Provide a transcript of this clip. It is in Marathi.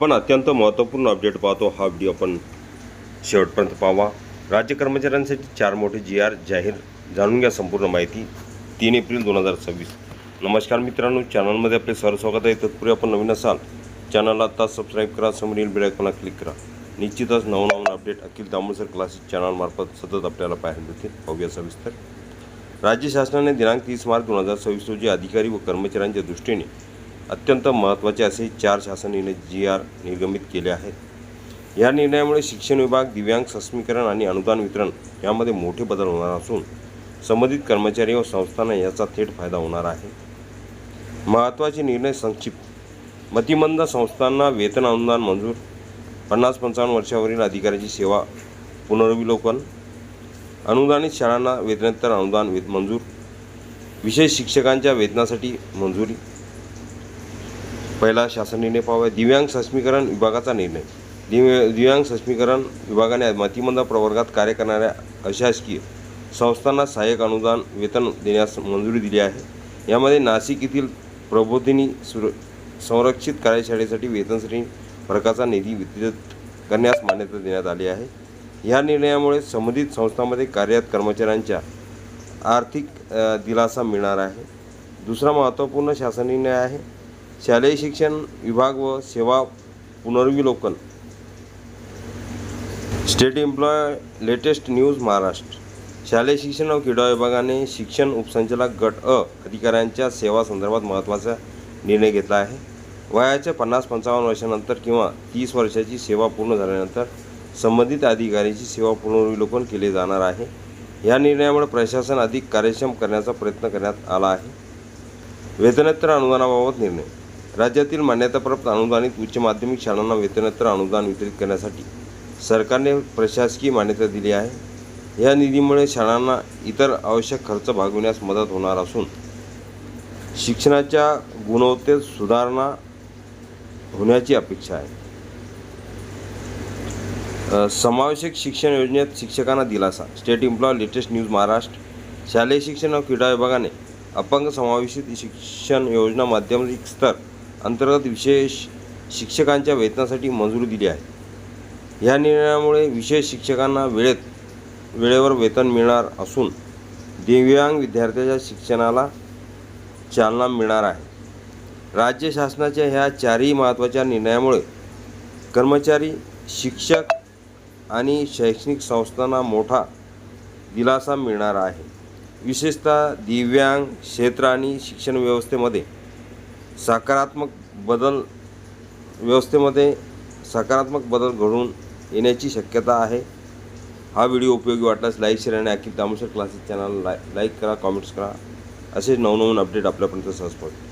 पण अत्यंत महत्त्वपूर्ण अपडेट पाहतो. हा व्हिडिओ आपण शेवटपर्यंत पाहावा. राज्य कर्मचाऱ्यांसाठी 4 मोठे GR जाहीर. जाणून घ्या संपूर्ण माहिती. 3 एप्रिल 2026. नमस्कार मित्रांनो, चॅनलमध्ये आपले सहर्ष स्वागत आहे. तत्पूर्वी आपण नवीन असाल चॅनलला आता सबस्क्राईब करा, समोरील बेल आयकॉनला क्लिक करा. निश्चितच नवनवीन अपडेट अखिल तांबूळसर क्लासेस चॅनलमार्फत सतत आपल्याला पाहायला मिळतील. पाहूया सविस्तर. राज्य शासनाने दिनांक 30 मार्च 2026 रोजी अधिकारी व कर्मचाऱ्यांच्या दृष्टीने अत्यंत महत्त्वाचे असे 4 शासन निर्णय GR निर्गमित केले आहेत. या निर्णयामुळे शिक्षण विभाग, दिव्यांग सक्षमीकरण आणि अनुदान वितरण यामध्ये मोठे बदल होणार असून संबंधित कर्मचारी व संस्थांना याचा थेट फायदा होणार आहे. महत्त्वाचे निर्णय संक्षिप्त. मतिमंद संस्थांना वेतन अनुदान मंजूर. 50-55 वर्षावरील अधिकाऱ्यांची सेवा पुनर्विलोकन. अनुदानित शाळांना वेतनोत्तर अनुदान मंजूर. विशेष शिक्षकांच्या वेतनासाठी मंजुरी. पहिला शासन निर्णय पाहूया. दिव्यांग सक्षमीकरण विभागाचा निर्णय. दिव्यांग सक्षमीकरण विभागाने मतिमंद प्रवर्गात कार्य करणाऱ्या अशासकीय संस्थांना सहाय्यक अनुदान वेतन देण्यास मंजुरी दिली आहे. यामध्ये नाशिक येथील प्रबोधिनी संरक्षित कार्यशाळेसाठी वेतन श्रेणी फरकाचा निधी वितरित करण्यास मान्यता देण्यात आली आहे. या निर्णयामुळे संबंधित संस्थांमध्ये कार्यरत कर्मचाऱ्यांच्या आर्थिक दिलासा मिळणार आहे. दुसरा महत्त्वपूर्ण शासन निर्णय आहे शालेय शिक्षण विभाग व सेवा पुनर्विलोकन. State employ latest news Maharashtra. शालेय शिक्षण व क्रीडा विभागाने शिक्षण उपसंचालक गट अ अधिकाऱ्यांच्या सेवा संदर्भात महत्त्वाचा निर्णय घेतला आहे. वयाच्या 50-55 वर्षानंतर किंवा 30 वर्षाची सेवा पूर्ण झाल्यानंतर संबंधित अधिकाऱ्याची सेवा पुनर्विलोकन केले जाणार आहे. या निर्णयामुळे प्रशासन अधिक कार्यक्षम करण्याचा प्रयत्न करण्यात आला आहे. वेतनोत्तर अनुदानाबाबत निर्णय. राज्यातील मान्यताप्राप्त अनुदानित उच्च माध्यमिक शाळांना वेतनोत्तर अनुदान वितरित करण्यासाठी सरकारने प्रशासकीय मान्यता दिली आहे. या निधीमुळे शाळांना इतर आवश्यक खर्च भागविण्यास मदत होणार असून शिक्षणाच्या गुणवत्तेत सुधारणा होण्याची अपेक्षा आहे. समावेशक शिक्षण योजनेत शिक्षकांना दिलासा. State employ latest news Maharashtra. शालेय शिक्षण व क्रीडा विभागाने अपंग समावेशित शिक्षण योजना माध्यमिक स्तर अंतर्गत विशेष शिक्षकांच्या वेतनासाठी मंजुरी दिली आहे. या निर्णयामुळे विशेष शिक्षकांना वेळेवर वेतन मिळणार असून दिव्यांग विद्यार्थ्यांच्या शिक्षणाला चालना मिळणार आहे. राज्य शासनाच्या ह्या 4ही महत्त्वाच्या निर्णयामुळे कर्मचारी, शिक्षक आणि शैक्षणिक संस्थांना मोठा दिलासा मिळणार आहे. विशेषतः दिव्यांग क्षेत्र आणि शिक्षण व्यवस्थेमध्ये सकारात्मक बदल घडून येण्याची शक्यता आहे. हा व्हिडिओ उपयोगी वाटल्यास लाईक, शेअर आणि अखिल तांबूळसर क्लासेस चॅनल लाईक करा, कॉमेंट्स करा. असे नवनवीन अपडेट आपल्यापर्यंत सहज पोहोचतील.